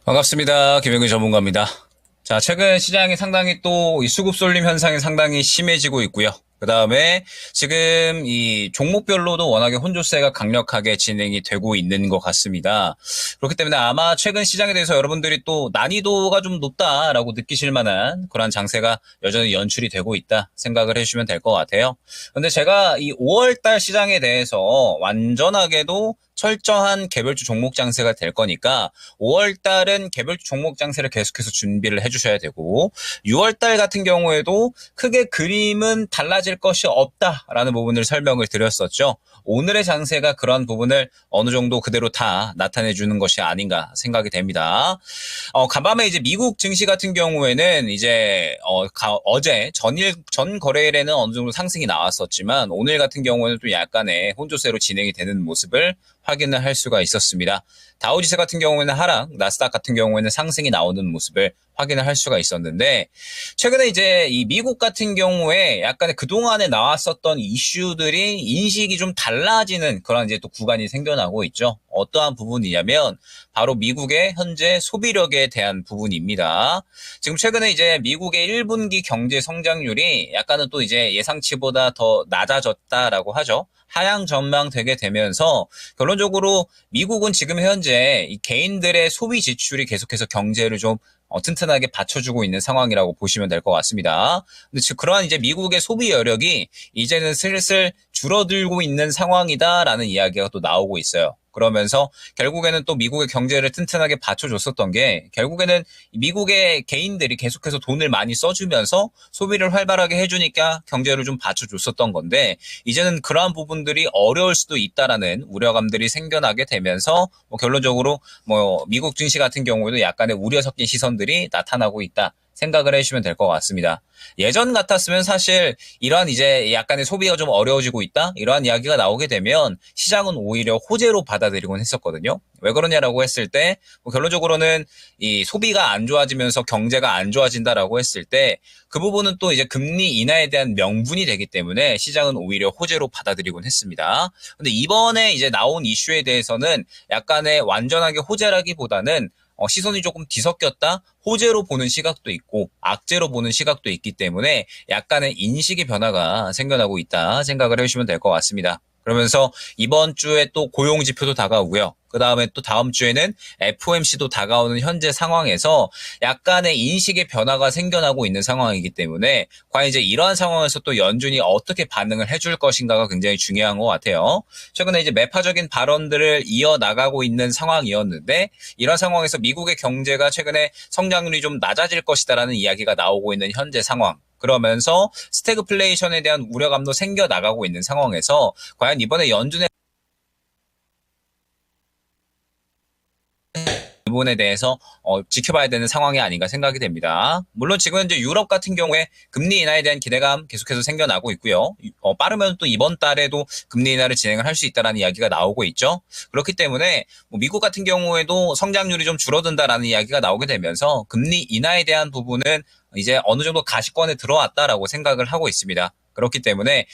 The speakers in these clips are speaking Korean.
반갑습니다. 김영규 전문가입니다. 자, 최근 시장이 상당히 또 이 수급 쏠림 현상이 상당히 심해지고 있고요. 그 다음에 지금 이 종목별로도 워낙에 혼조세가 강력하게 진행이 되고 있는 것 같습니다. 그렇기 때문에 아마 최근 시장에 대해서 여러분들이 또 난이도가 좀 높다라고 느끼실 만한 그런 장세가 여전히 연출이 되고 있다 생각을 해주시면 될 것 같아요. 근데 제가 이 5월달 시장에 대해서 완전하게도 철저한 개별주 종목 장세가 될 거니까 5월달은 개별주 종목 장세를 계속해서 준비를 해주셔야 되고 6월달 같은 경우에도 크게 그림은 달라질 것이 없다라는 부분을 설명을 드렸었죠. 오늘의 장세가 그런 부분을 어느 정도 그대로 다 나타내 주는 것이 아닌가 생각이 됩니다. 간밤에 이제 미국 증시 같은 경우에는 이제 어제 전 거래일에는 어느 정도 상승이 나왔었지만 오늘 같은 경우에는 또 약간의 혼조세로 진행이 되는 모습을 확인을 할 수가 있었습니다. 다우지수 같은 경우에는 하락, 나스닥 같은 경우에는 상승이 나오는 모습을 확인을 할 수가 있었는데 최근에 이제 이 미국 같은 경우에 약간의 그동안에 나왔었던 이슈들이 인식이 좀 달라지는 그런 이제 또 구간이 생겨나고 있죠. 어떠한 부분이냐면 바로 미국의 현재 소비력에 대한 부분입니다. 지금 최근에 이제 미국의 1분기 경제 성장률이 약간은 또 이제 예상치보다 더 낮아졌다라고 하죠. 하향 전망되게 되면서 결론적으로 미국은 지금 현재 이 개인들의 소비 지출이 계속해서 경제를 좀 튼튼하게 받쳐주고 있는 상황이라고 보시면 될 것 같습니다. 근데 그러한 이제 미국의 소비 여력이 이제는 슬슬 줄어들고 있는 상황이다라는 이야기가 또 나오고 있어요. 그러면서 결국에는 또 미국의 경제를 튼튼하게 받쳐줬었던 게 결국에는 미국의 개인들이 계속해서 돈을 많이 써주면서 소비를 활발하게 해주니까 경제를 좀 받쳐줬었던 건데 이제는 그러한 부분들이 어려울 수도 있다라는 우려감들이 생겨나게 되면서 결론적으로 미국 증시 같은 경우에도 약간의 우려 섞인 시선들이 나타나고 있다. 생각을 해주시면 될 것 같습니다. 예전 같았으면 사실 이러한 이제 약간의 소비가 좀 어려워지고 있다? 이러한 이야기가 나오게 되면 시장은 오히려 호재로 받아들이곤 했었거든요. 왜 그러냐라고 했을 때 결론적으로는 이 소비가 안 좋아지면서 경제가 안 좋아진다라고 했을 때 그 부분은 또 이제 금리 인하에 대한 명분이 되기 때문에 시장은 오히려 호재로 받아들이곤 했습니다. 근데 이번에 이제 나온 이슈에 대해서는 약간의 완전하게 호재라기보다는 시선이 조금 뒤섞였다? 호재로 보는 시각도 있고 악재로 보는 시각도 있기 때문에 약간의 인식의 변화가 생겨나고 있다 생각을 해주시면 될 것 같습니다. 그러면서 이번 주에 또 고용지표도 다가오고요. 그 다음에 또 다음 주에는 FOMC도 다가오는 현재 상황에서 약간의 인식의 변화가 생겨나고 있는 상황이기 때문에 과연 이제 이러한 상황에서 또 연준이 어떻게 반응을 해줄 것인가가 굉장히 중요한 것 같아요. 최근에 이제 매파적인 발언들을 이어나가고 있는 상황이었는데 이런 상황에서 미국의 경제가 최근에 성장률이 좀 낮아질 것이다라는 이야기가 나오고 있는 현재 상황. 그러면서 스태그플레이션에 대한 우려감도 생겨나가고 있는 상황에서 과연 이번에 연준의 부분에 대해서 지켜봐야 되는 상황이 아닌가 생각이 됩니다. 물론 지금 이제 유럽 같은 경우에 금리 인하에 대한 기대감 계속해서 생겨나고 있고요. 빠르면 또 이번 달에도 금리 인하를 진행을 할 수 있다라는 이야기가 나오고 있죠. 그렇기 때문에 미국 같은 경우에도 성장률이 좀 줄어든다라는 이야기가 나오게 되면서 금리 인하에 대한 부분은 이제 어느 정도 가시권에 들어왔다라고 생각을 하고 있습니다. 그렇기 때문에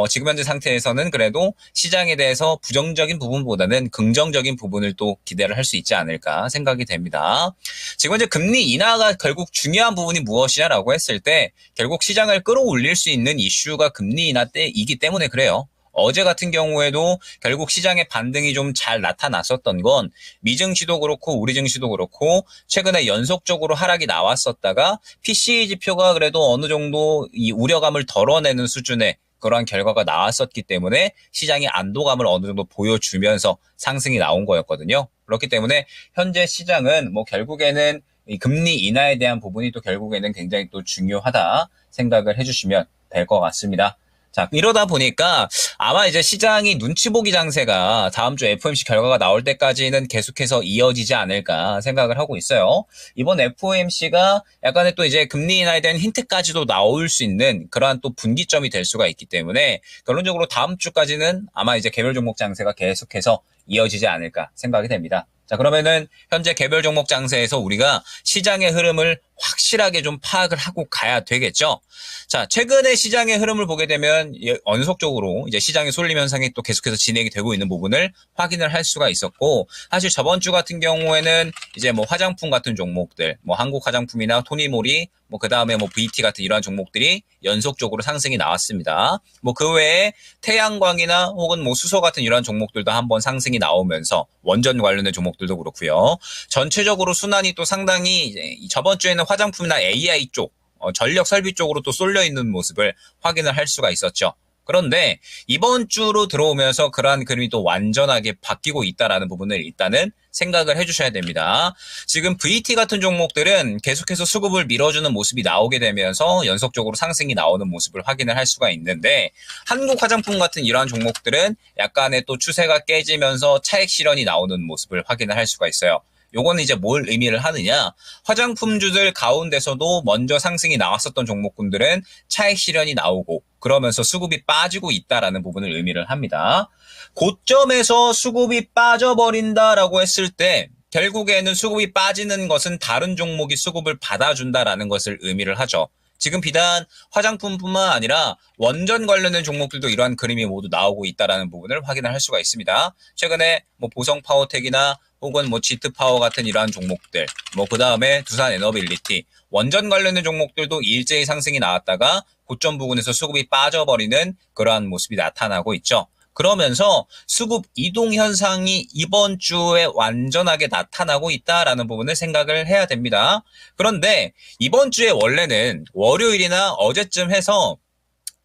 지금 현재 상태에서는 그래도 시장에 대해서 부정적인 부분보다는 긍정적인 부분을 또 기대를 할 수 있지 않을까 생각이 됩니다. 지금 현재 금리 인하가 결국 중요한 부분이 무엇이냐라고 했을 때 결국 시장을 끌어올릴 수 있는 이슈가 금리 인하 때이기 때문에 그래요. 어제 같은 경우에도 결국 시장의 반등이 좀 잘 나타났었던 건 미증시도 그렇고 우리 증시도 그렇고 최근에 연속적으로 하락이 나왔었다가 PCE 지표가 그래도 어느 정도 이 우려감을 덜어내는 수준의 그러한 결과가 나왔었기 때문에 시장이 안도감을 어느 정도 보여주면서 상승이 나온 거였거든요. 그렇기 때문에 현재 시장은 결국에는 이 금리 인하에 대한 부분이 또 결국에는 굉장히 또 중요하다 생각을 해주시면 될 것 같습니다. 자, 이러다 보니까 아마 이제 시장이 눈치 보기 장세가 다음 주 FOMC 결과가 나올 때까지는 계속해서 이어지지 않을까 생각을 하고 있어요. 이번 FOMC가 약간의 또 이제 금리 인하에 대한 힌트까지도 나올 수 있는 그러한 또 분기점이 될 수가 있기 때문에 결론적으로 다음 주까지는 아마 이제 개별 종목 장세가 계속해서 이어지지 않을까 생각이 됩니다. 자, 그러면은 현재 개별 종목 장세에서 우리가 시장의 흐름을 확실하게 좀 파악을 하고 가야 되겠죠. 자, 최근에 시장의 흐름을 보게 되면 연속적으로 이제 시장의 쏠림 현상이 또 계속해서 진행이 되고 있는 부분을 확인을 할 수가 있었고, 사실 저번 주 같은 경우에는 이제 뭐 화장품 같은 종목들, 뭐 한국 화장품이나 토니모리, 뭐 그 다음에 뭐 VT 같은 이러한 종목들이 연속적으로 상승이 나왔습니다. 뭐 그 외에 태양광이나 혹은 뭐 수소 같은 이러한 종목들도 한번 상승이 나오면서 원전 관련된 종목들도 그렇고요. 전체적으로 순환이 또 상당히 이제 저번 주에는 화장품이나 AI 쪽, 전력 설비 쪽으로 또 쏠려 있는 모습을 확인을 할 수가 있었죠. 그런데 이번 주로 들어오면서 그러한 그림이 또 완전하게 바뀌고 있다라는 부분을 일단은 생각을 해주셔야 됩니다. 지금 VT 같은 종목들은 계속해서 수급을 밀어주는 모습이 나오게 되면서 연속적으로 상승이 나오는 모습을 확인을 할 수가 있는데, 한국 화장품 같은 이러한 종목들은 약간의 또 추세가 깨지면서 차익 실현이 나오는 모습을 확인을 할 수가 있어요. 요거는 이제 뭘 의미를 하느냐, 화장품주들 가운데서도 먼저 상승이 나왔었던 종목군들은 차익 실현이 나오고 그러면서 수급이 빠지고 있다라는 부분을 의미를 합니다. 고점에서 수급이 빠져버린다라고 했을 때 결국에는 수급이 빠지는 것은 다른 종목이 수급을 받아준다라는 것을 의미를 하죠. 지금 비단 화장품뿐만 아니라 원전 관련된 종목들도 이러한 그림이 모두 나오고 있다라는 부분을 확인을 할 수가 있습니다. 최근에 뭐 보성 파워텍이나 혹은 뭐 지트파워 같은 이러한 종목들, 뭐 그 다음에 두산 에너빌리티, 원전 관련된 종목들도 일제히 상승이 나왔다가 고점 부근에서 수급이 빠져버리는 그러한 모습이 나타나고 있죠. 그러면서 수급 이동 현상이 이번 주에 완전하게 나타나고 있다라는 부분을 생각을 해야 됩니다. 그런데 이번 주에 원래는 월요일이나 어제쯤 해서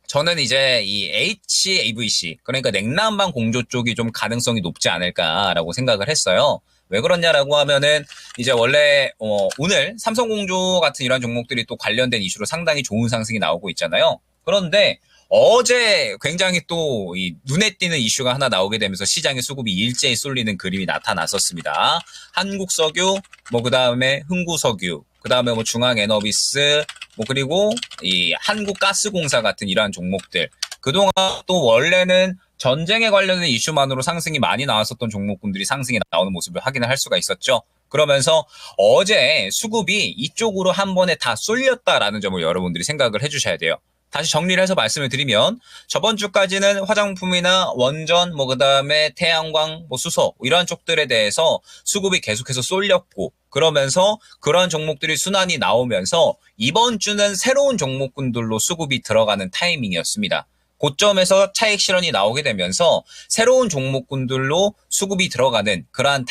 저는 이제 이 HAVC, 그러니까 냉난방 공조 쪽이 좀 가능성이 높지 않을까라고 생각을 했어요. 왜 그러냐라고 하면은 이제 원래 오늘 삼성공조 같은 이런 종목들이 또 관련된 이슈로 상당히 좋은 상승이 나오고 있잖아요. 그런데 어제 굉장히 또 이 눈에 띄는 이슈가 하나 나오게 되면서 시장의 수급이 일제히 쏠리는 그림이 나타났었습니다. 한국석유, 뭐 그 다음에 흥구석유, 그 다음에 뭐 중앙에너비스, 뭐 그리고 이 한국가스공사 같은 이러한 종목들, 그동안 또 원래는 전쟁에 관련된 이슈만으로 상승이 많이 나왔었던 종목군들이 상승이 나오는 모습을 확인을 할 수가 있었죠. 그러면서 어제 수급이 이쪽으로 한 번에 다 쏠렸다라는 점을 여러분들이 생각을 해주셔야 돼요. 다시 정리를 해서 말씀을 드리면 저번 주까지는 화장품이나 원전, 뭐 그다음에 태양광, 뭐 수소 이러한 쪽들에 대해서 수급이 계속해서 쏠렸고, 그러면서 그러한 종목들이 순환이 나오면서 이번 주는 새로운 종목군들로 수급이 들어가는 타이밍이었습니다. 고점에서 차익 실현이 나오게 되면서 새로운 종목군들로 수급이 들어가는 그러한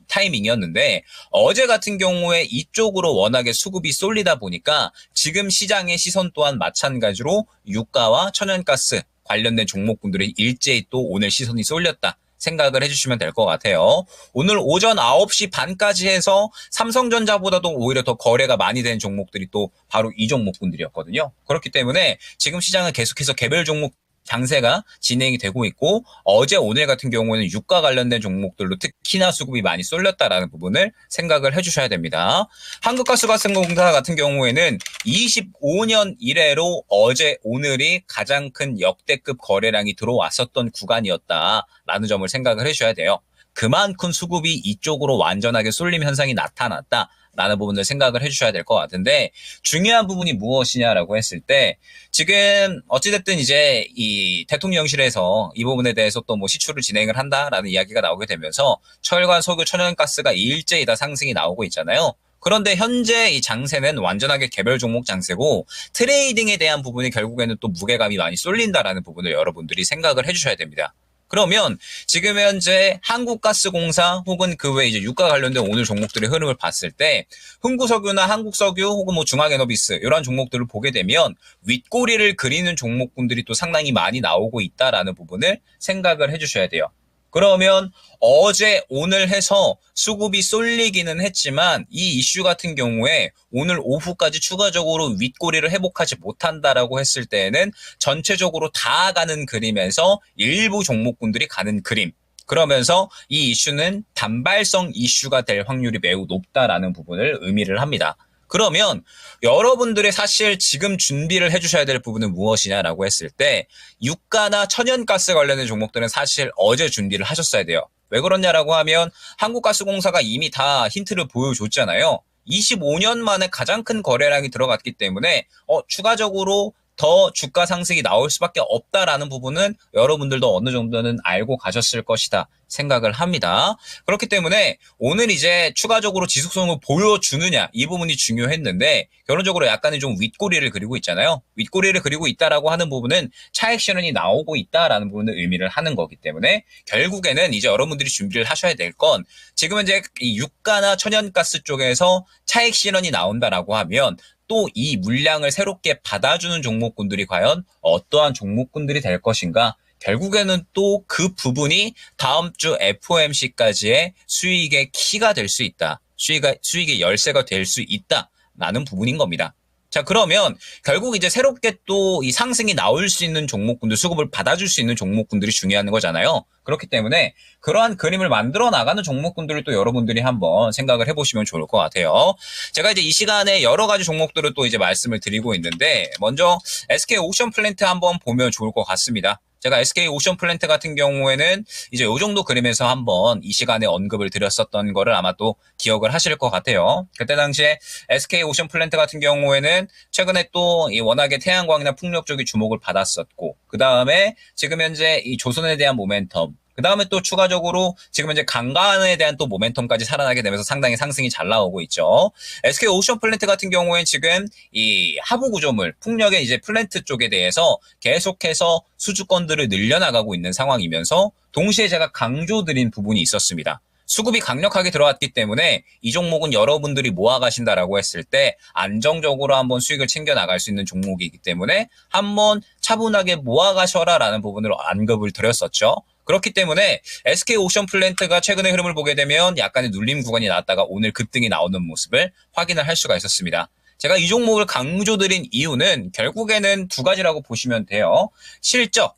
타이밍이었는데, 어제 같은 경우에 이쪽으로 워낙에 수급이 쏠리다 보니까 지금 시장의 시선 또한 마찬가지로 유가와 천연가스 관련된 종목군들이 일제히 또 오늘 시선이 쏠렸다 생각을 해주시면 될 것 같아요. 오늘 오전 9시 반까지 해서 삼성전자보다도 오히려 더 거래가 많이 된 종목들이 또 바로 이 종목군들이었거든요. 그렇기 때문에 지금 시장은 계속해서 개별 종목 장세가 진행이 되고 있고, 어제 오늘 같은 경우에는 유가 관련된 종목들로 특히나 수급이 많이 쏠렸다라는 부분을 생각을 해주셔야 됩니다. 한국가스공사 같은 경우에는 25년 이래로 어제 오늘이 가장 큰 역대급 거래량이 들어왔었던 구간이었다라는 점을 생각을 해주셔야 돼요. 그만큼 수급이 이쪽으로 완전하게 쏠림 현상이 나타났다 라는 부분을 생각을 해주셔야 될 것 같은데, 중요한 부분이 무엇이냐라고 했을 때, 지금 어찌됐든 이제 이 대통령실에서 이 부분에 대해서 또 뭐 시추를 진행을 한다라는 이야기가 나오게 되면서 철강, 석유, 천연가스가 일제히 다 상승이 나오고 있잖아요. 그런데 현재 이 장세는 완전하게 개별 종목 장세고, 트레이딩에 대한 부분이 결국에는 또 무게감이 많이 쏠린다라는 부분을 여러분들이 생각을 해주셔야 됩니다. 그러면 지금 현재 한국가스공사 혹은 그 외에 이제 유가 관련된 오늘 종목들의 흐름을 봤을 때, 흥구석유나 한국석유 혹은 뭐 중앙에너비스 이런 종목들을 보게 되면 윗꼬리를 그리는 종목군들이 또 상당히 많이 나오고 있다라는 부분을 생각을 해주셔야 돼요. 그러면 어제 오늘 해서 수급이 쏠리기는 했지만 이 이슈 같은 경우에 오늘 오후까지 추가적으로 윗꼬리를 회복하지 못한다라고 했을 때에는 전체적으로 다 가는 그림에서 일부 종목군들이 가는 그림, 그러면서 이 이슈는 단발성 이슈가 될 확률이 매우 높다라는 부분을 의미를 합니다. 그러면 여러분들의 사실 지금 준비를 해주셔야 될 부분은 무엇이냐라고 했을 때, 유가나 천연가스 관련된 종목들은 사실 어제 준비를 하셨어야 돼요. 왜 그러냐라고 하면 한국가스공사가 이미 다 힌트를 보여줬잖아요. 25년 만에 가장 큰 거래량이 들어갔기 때문에 추가적으로 더 주가 상승이 나올 수밖에 없다라는 부분은 여러분들도 어느 정도는 알고 가셨을 것이다 생각을 합니다. 그렇기 때문에 오늘 이제 추가적으로 지속성을 보여주느냐 이 부분이 중요했는데 결론적으로 약간의 좀 윗꼬리를 그리고 있잖아요. 윗꼬리를 그리고 있다라고 하는 부분은 차익 실현이 나오고 있다라는 부분을 의미를 하는 거기 때문에 결국에는 이제 여러분들이 준비를 하셔야 될 건 지금은 이제 이 유가나 천연가스 쪽에서 차익 실현이 나온다라고 하면 또 이 물량을 새롭게 받아주는 종목군들이 과연 어떠한 종목군들이 될 것인가? 결국에는 또 그 부분이 다음 주 FOMC까지의 수익의 키가 될 수 있다. 수익의 열쇠가 될 수 있다라는 부분인 겁니다. 자, 그러면 결국 이제 새롭게 또 이 상승이 나올 수 있는 종목군들, 수급을 받아줄 수 있는 종목군들이 중요한 거잖아요. 그렇기 때문에 그러한 그림을 만들어 나가는 종목군들을 또 여러분들이 한번 생각을 해보시면 좋을 것 같아요. 제가 이제 이 시간에 여러 가지 종목들을 또 이제 말씀을 드리고 있는데 먼저 SK 오션 플랜트 한번 보면 좋을 것 같습니다. 제가 SK 오션 플랜트 같은 경우에는 이제 요 정도 그림에서 한번 이 시간에 언급을 드렸었던 거를 아마 또 기억을 하실 것 같아요. 그때 당시에 SK 오션 플랜트 같은 경우에는 최근에 또 이 워낙에 태양광이나 풍력 쪽이 주목을 받았었고, 그 다음에 지금 현재 이 조선에 대한 모멘텀, 그 다음에 또 추가적으로 지금 현재 강간에 대한 또 모멘텀까지 살아나게 되면서 상당히 상승이 잘 나오고 있죠. SK 오션 플랜트 같은 경우에는 지금 이 하부 구조물, 풍력의 이제 플랜트 쪽에 대해서 계속해서 수주권들을 늘려나가고 있는 상황이면서 동시에 제가 강조드린 부분이 있었습니다. 수급이 강력하게 들어왔기 때문에 이 종목은 여러분들이 모아가신다라고 했을 때 안정적으로 한번 수익을 챙겨 나갈 수 있는 종목이기 때문에 한번 차분하게 모아가셔라라는 부분으로 언급을 드렸었죠. 그렇기 때문에 SK 오션 플랜트가 최근의 흐름을 보게 되면 약간의 눌림 구간이 나왔다가 오늘 급등이 나오는 모습을 확인을 할 수가 있었습니다. 제가 이 종목을 강조드린 이유는 결국에는 두 가지라고 보시면 돼요. 실적,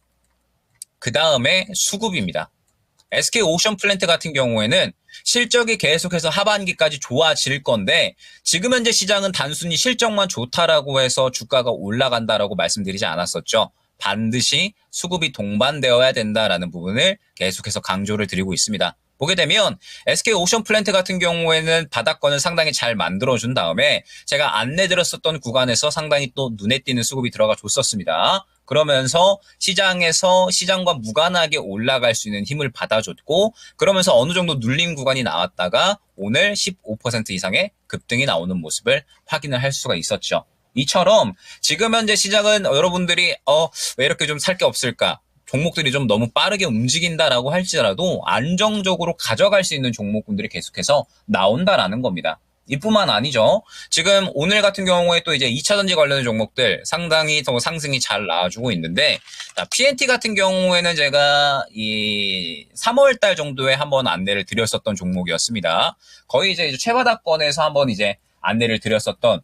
그 다음에 수급입니다. SK 오션 플랜트 같은 경우에는 실적이 계속해서 하반기까지 좋아질 건데 지금 현재 시장은 단순히 실적만 좋다라고 해서 주가가 올라간다라고 말씀드리지 않았었죠. 반드시 수급이 동반되어야 된다라는 부분을 계속해서 강조를 드리고 있습니다. 보게 되면 SK 오션 플랜트 같은 경우에는 바닥권을 상당히 잘 만들어준 다음에 제가 안내드렸었던 구간에서 상당히 또 눈에 띄는 수급이 들어가 줬었습니다. 그러면서 시장에서 시장과 무관하게 올라갈 수 있는 힘을 받아줬고 그러면서 어느 정도 눌림 구간이 나왔다가 오늘 15% 이상의 급등이 나오는 모습을 확인을 할 수가 있었죠. 이처럼 지금 현재 시장은 여러분들이 왜 이렇게 좀 살 게 없을까? 종목들이 좀 너무 빠르게 움직인다라고 할지라도 안정적으로 가져갈 수 있는 종목군들이 계속해서 나온다라는 겁니다. 이뿐만 아니죠. 지금 오늘 같은 경우에 또 이제 2차전지 관련된 종목들 상당히 더 상승이 잘 나와주고 있는데, PNT 같은 경우에는 제가 이 3월 달 정도에 한번 안내를 드렸었던 종목이었습니다. 거의 이제 최바닥권에서 한번 이제 안내를 드렸었던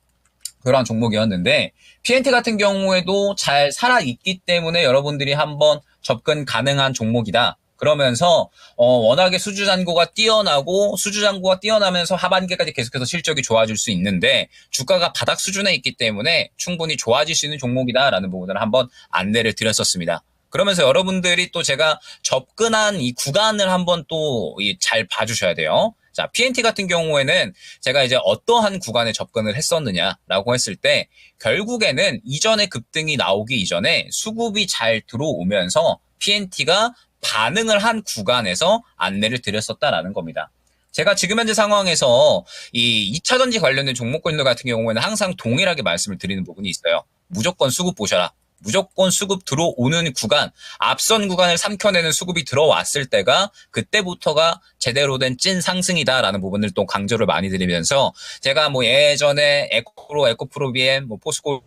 그러한 종목이었는데, PNT 같은 경우에도 잘 살아있기 때문에 여러분들이 한번 접근 가능한 종목이다. 그러면서 워낙에 수주잔고가 뛰어나면서 하반기까지 계속해서 실적이 좋아질 수 있는데 주가가 바닥 수준에 있기 때문에 충분히 좋아질 수 있는 종목이다라는 부분을 한번 안내를 드렸었습니다. 그러면서 여러분들이 또 제가 접근한 이 구간을 한번 또 잘 봐주셔야 돼요. 자, PNT 같은 경우에는 제가 이제 어떠한 구간에 접근을 했었느냐라고 했을 때 결국에는 이전에 급등이 나오기 이전에 수급이 잘 들어오면서 PNT가 반응을 한 구간에서 안내를 드렸었다라는 겁니다. 제가 지금 현재 상황에서 이 2차전지 관련된 종목군들 같은 경우에는 항상 동일하게 말씀을 드리는 부분이 있어요. 무조건 수급 보셔라. 무조건 수급 들어오는 구간, 앞선 구간을 삼켜내는 수급이 들어왔을 때가 그때부터가 제대로 된 찐 상승이다라는 부분을 또 강조를 많이 드리면서 제가 뭐 예전에 에코프로 BM, 뭐 포스코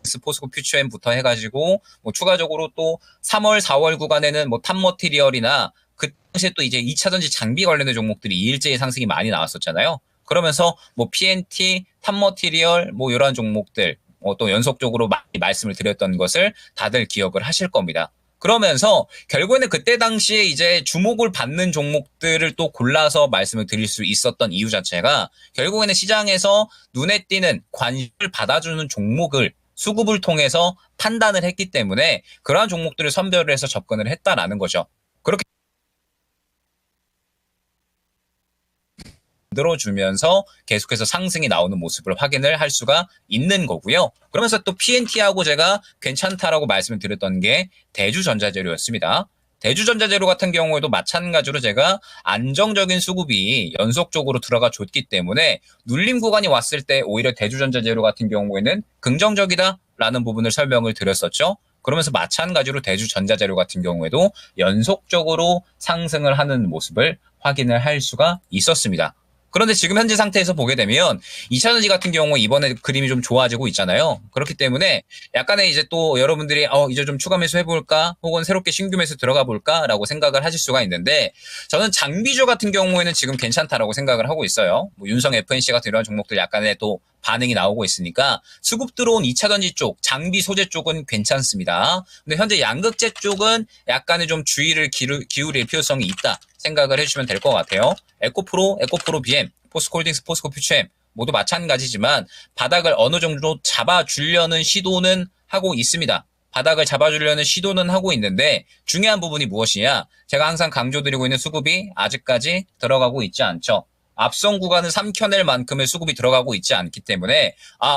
퓨처엠부터 해가지고 뭐 추가적으로 또 3월, 4월 구간에는 뭐 탑머티리얼이나 그 당시에 또 이제 2차전지 장비 관련된 종목들이 일제히 상승이 많이 나왔었잖아요. 그러면서 뭐 PNT, 탑머티리얼 뭐 이런 종목들 또 연속적으로 많이 말씀을 드렸던 것을 다들 기억을 하실 겁니다. 그러면서 결국에는 그때 당시에 이제 주목을 받는 종목들을 또 골라서 말씀을 드릴 수 있었던 이유 자체가 결국에는 시장에서 눈에 띄는 관심을 받아주는 종목을 수급을 통해서 판단을 했기 때문에 그러한 종목들을 선별을 해서 접근을 했다라는 거죠. 그렇기 만들어주면서 계속해서 상승이 나오는 모습을 확인을 할 수가 있는 거고요. 그러면서 또 PNT하고 제가 괜찮다라고 말씀을 드렸던 게 대주전자재료였습니다. 대주전자재료 같은 경우에도 마찬가지로 제가 안정적인 수급이 연속적으로 들어가 줬기 때문에 눌림 구간이 왔을 때 오히려 대주전자재료 같은 경우에는 긍정적이다라는 부분을 설명을 드렸었죠. 그러면서 마찬가지로 대주전자재료 같은 경우에도 연속적으로 상승을 하는 모습을 확인을 할 수가 있었습니다. 그런데 지금 현재 상태에서 보게 되면 2차전지 같은 경우 이번에 그림이 좀 좋아지고 있잖아요. 그렇기 때문에 약간의 이제 또 여러분들이 이제 좀 추가 매수 해볼까 혹은 새롭게 신규 매수 들어가 볼까라고 생각을 하실 수가 있는데 저는 장비주 같은 경우에는 지금 괜찮다라고 생각을 하고 있어요. 뭐 윤성 FNC 같은 이런 종목들 약간의 또 반응이 나오고 있으니까 수급 들어온 2차전지 쪽, 장비 소재 쪽은 괜찮습니다. 근데 현재 양극재 쪽은 약간의 좀 주의를 기울일 필요성이 있다 생각을 해주시면 될 것 같아요. 에코프로 BM, 포스코홀딩스, 포스코퓨처엠 모두 마찬가지지만 바닥을 어느 정도 잡아주려는 시도는 하고 있습니다. 바닥을 잡아주려는 시도는 하고 있는데 중요한 부분이 무엇이냐? 제가 항상 강조드리고 있는 수급이 아직까지 들어가고 있지 않죠. 앞선 구간을 삼켜낼 만큼의 수급이 들어가고 있지 않기 때문에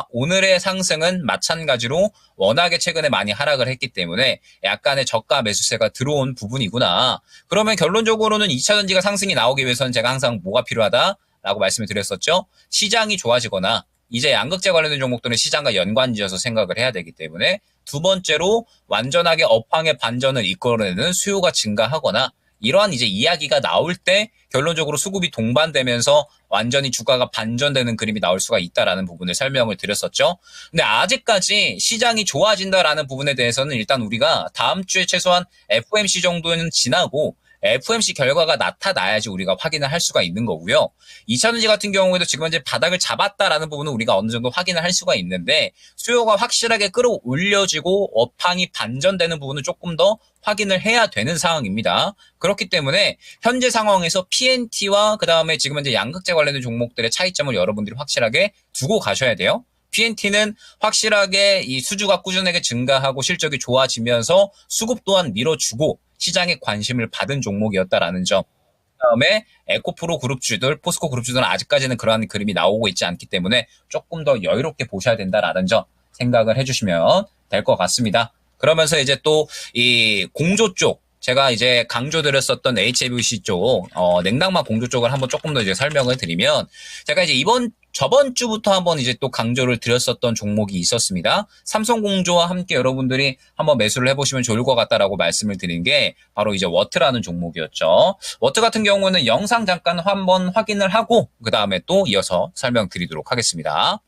오늘의 상승은 마찬가지로 워낙에 최근에 많이 하락을 했기 때문에 약간의 저가 매수세가 들어온 부분이구나. 그러면 결론적으로는 2차전지가 상승이 나오기 위해서는 제가 항상 뭐가 필요하다라고 말씀을 드렸었죠. 시장이 좋아지거나 이제 양극재 관련된 종목들은 시장과 연관지어서 생각을 해야 되기 때문에 두 번째로 완전하게 업황의 반전을 이끌어내는 수요가 증가하거나 이러한 이제 이야기가 나올 때 결론적으로 수급이 동반되면서 완전히 주가가 반전되는 그림이 나올 수가 있다라는 부분을 설명을 드렸었죠. 근데 아직까지 시장이 좋아진다라는 부분에 대해서는 일단 우리가 다음 주에 최소한 FOMC 정도는 지나고 FOMC 결과가 나타나야지 우리가 확인을 할 수가 있는 거고요. 2차전지 같은 경우에도 지금 현재 바닥을 잡았다라는 부분은 우리가 어느 정도 확인을 할 수가 있는데 수요가 확실하게 끌어올려지고 업황이 반전되는 부분은 조금 더 확인을 해야 되는 상황입니다. 그렇기 때문에 현재 상황에서 PNT와 그 다음에 지금 현재 양극재 관련된 종목들의 차이점을 여러분들이 확실하게 두고 가셔야 돼요. PNT는 확실하게 이 수주가 꾸준하게 증가하고 실적이 좋아지면서 수급 또한 밀어주고 시장의 관심을 받은 종목이었다라는 점. 그다음에 에코프로 그룹주들, 포스코 그룹주들은 아직까지는 그러한 그림이 나오고 있지 않기 때문에 조금 더 여유롭게 보셔야 된다라는 점 생각을 해주시면 될 것 같습니다. 그러면서 이제 또 이 공조 쪽 제가 이제 강조드렸었던 HABC 쪽 냉각막 공조 쪽을 한번 조금 더 이제 설명을 드리면 제가 이제 저번 주부터 한번 이제 또 강조를 드렸었던 종목이 있었습니다. 삼성공조와 함께 여러분들이 한번 매수를 해보시면 좋을 것 같다라고 말씀을 드린 게 바로 이제 워트라는 종목이었죠. 워트 같은 경우는 영상 잠깐 한번 확인을 하고 그 다음에 또 이어서 설명드리도록 하겠습니다.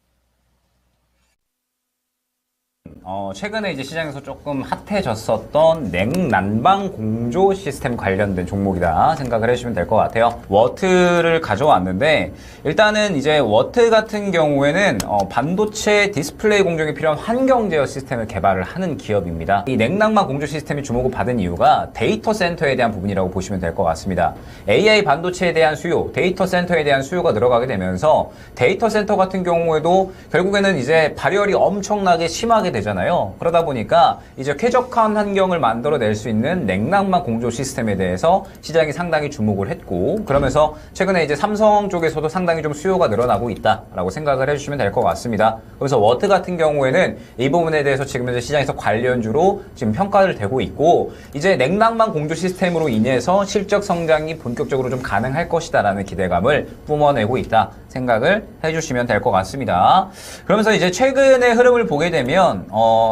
최근에 이제 시장에서 조금 핫해졌었던 냉난방 공조 시스템 관련된 종목이다 생각을 해주시면 될 것 같아요. 워트를 가져왔는데 일단은 이제 워트 같은 경우에는 반도체 디스플레이 공정에 필요한 환경 제어 시스템을 개발을 하는 기업입니다. 이 냉난방 공조 시스템이 주목을 받은 이유가 데이터 센터에 대한 부분이라고 보시면 될 것 같습니다. AI 반도체에 대한 수요, 데이터 센터에 대한 수요가 늘어가게 되면서 데이터 센터 같은 경우에도 결국에는 이제 발열이 엄청나게 심하게 되잖아요. 그러다 보니까 이제 쾌적한 환경을 만들어낼 수 있는 냉난방 공조 시스템에 대해서 시장이 상당히 주목을 했고 그러면서 최근에 이제 삼성 쪽에서도 상당히 좀 수요가 늘어나고 있다라고 생각을 해주시면 될 것 같습니다. 그래서 워트 같은 경우에는 이 부분에 대해서 지금 현재 시장에서 관련주로 지금 평가를 되고 있고 이제 냉난방 공조 시스템으로 인해서 실적 성장이 본격적으로 좀 가능할 것이다라는 기대감을 뿜어내고 있다 생각을 해주시면 될 것 같습니다. 그러면서 이제 최근의 흐름을 보게 되면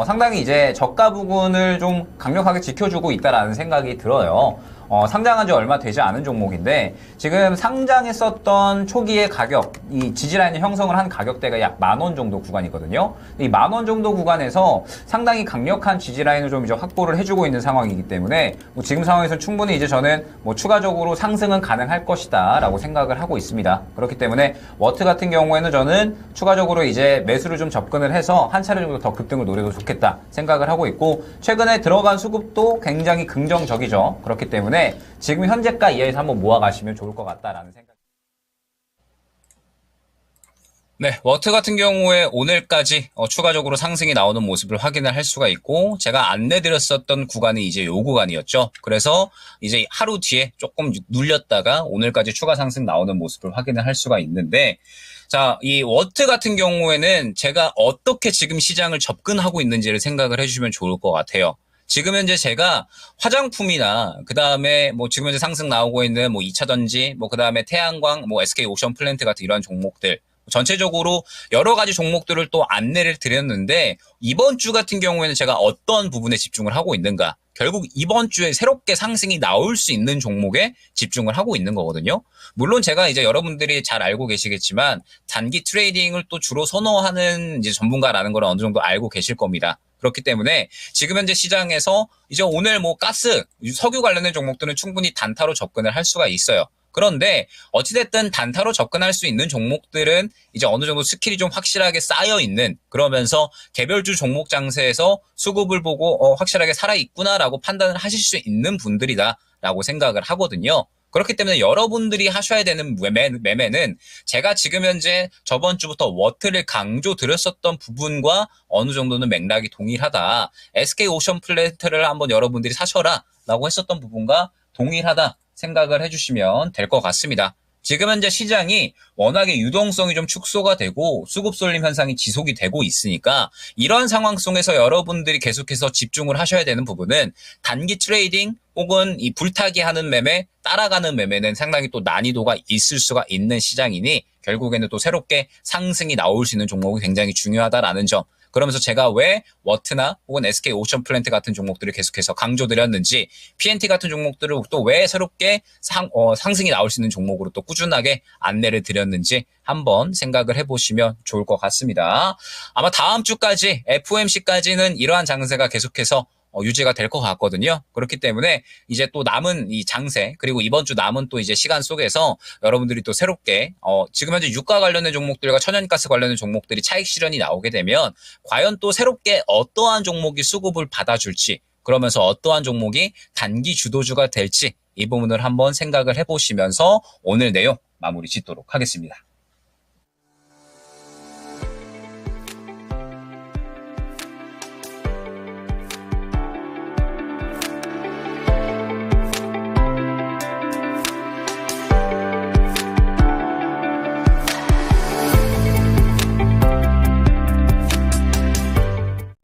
상당히 이제 저가 부근을 좀 강력하게 지켜주고 있다라는 생각이 들어요. 상장한 지 얼마 되지 않은 종목인데 지금 상장했었던 초기의 가격, 이 지지라인을 형성을 한 가격대가 약 10,000원 정도 구간이거든요. 이 10,000원 정도 구간에서 상당히 강력한 지지라인을 좀 이제 확보를 해주고 있는 상황이기 때문에 뭐 지금 상황에서 충분히 이제 저는 뭐 추가적으로 상승은 가능할 것이다 라고 생각을 하고 있습니다. 그렇기 때문에 워트 같은 경우에는 저는 추가적으로 이제 매수를 좀 접근을 해서 한 차례 정도 더 급등을 노려도 좋겠다 생각을 하고 있고 최근에 들어간 수급도 굉장히 긍정적이죠. 그렇기 때문에 지금 현재가 이하에서 한번 모아가시면 좋을 것 같다라는 생각. 네, 워트 같은 경우에 오늘까지 추가적으로 상승이 나오는 모습을 확인을 할 수가 있고, 제가 안내드렸었던 구간이 이제 요 구간이었죠. 그래서 이제 하루 뒤에 조금 눌렸다가 오늘까지 추가 상승 나오는 모습을 확인을 할 수가 있는데, 자, 이 워트 같은 경우에는 제가 어떻게 지금 시장을 접근하고 있는지를 생각을 해주시면 좋을 것 같아요. 지금 현재 제가 화장품이나 그다음에 뭐 지금 현재 상승 나오고 있는 뭐 2차전지, 뭐 그다음에 태양광, 뭐 SK 오션 플랜트 같은 이런 종목들 전체적으로 여러 가지 종목들을 또 안내를 드렸는데, 이번 주 같은 경우에는 제가 어떤 부분에 집중을 하고 있는가? 결국 이번 주에 새롭게 상승이 나올 수 있는 종목에 집중을 하고 있는 거거든요. 물론 제가 이제 여러분들이 잘 알고 계시겠지만 단기 트레이딩을 또 주로 선호하는 이제 전문가라는 걸 어느 정도 알고 계실 겁니다. 그렇기 때문에 지금 현재 시장에서 이제 오늘 뭐 가스, 석유 관련된 종목들은 충분히 단타로 접근을 할 수가 있어요. 그런데 어찌됐든 단타로 접근할 수 있는 종목들은 이제 어느 정도 스킬이 좀 확실하게 쌓여 있는, 그러면서 개별주 종목 장세에서 수급을 보고 확실하게 살아있구나라고 판단을 하실 수 있는 분들이다라고 생각을 하거든요. 그렇기 때문에 여러분들이 하셔야 되는 매매는 제가 지금 현재 저번 주부터 워트를 강조 드렸었던 부분과 어느 정도는 맥락이 동일하다. SK 오션 플랜트를 한번 여러분들이 사셔라 라고 했었던 부분과 동일하다 생각을 해주시면 될 것 같습니다. 지금 현재 시장이 워낙에 유동성이 좀 축소가 되고 수급 쏠림 현상이 지속이 되고 있으니까, 이런 상황 속에서 여러분들이 계속해서 집중을 하셔야 되는 부분은 단기 트레이딩 혹은 이 불타기 하는 매매, 따라가는 매매는 상당히 또 난이도가 있을 수가 있는 시장이니 결국에는 또 새롭게 상승이 나올 수 있는 종목이 굉장히 중요하다라는 점, 그러면서 제가 왜 워트나 혹은 SK 오션 플랜트 같은 종목들을 계속해서 강조드렸는지, PNT 같은 종목들을 또 왜 새롭게 상승이 나올 수 있는 종목으로 또 꾸준하게 안내를 드렸는지 한번 생각을 해보시면 좋을 것 같습니다. 아마 다음 주까지 FOMC까지는 이러한 장세가 계속해서 유지가 될 것 같거든요. 그렇기 때문에 이제 또 남은 이 장세, 그리고 이번 주 남은 또 이제 시간 속에서 여러분들이 또 새롭게 지금 현재 유가 관련된 종목들과 천연가스 관련된 종목들이 차익 실현이 나오게 되면 과연 또 새롭게 어떠한 종목이 수급을 받아줄지, 그러면서 어떠한 종목이 단기 주도주가 될지, 이 부분을 한번 생각을 해보시면서 오늘 내용 마무리 짓도록 하겠습니다.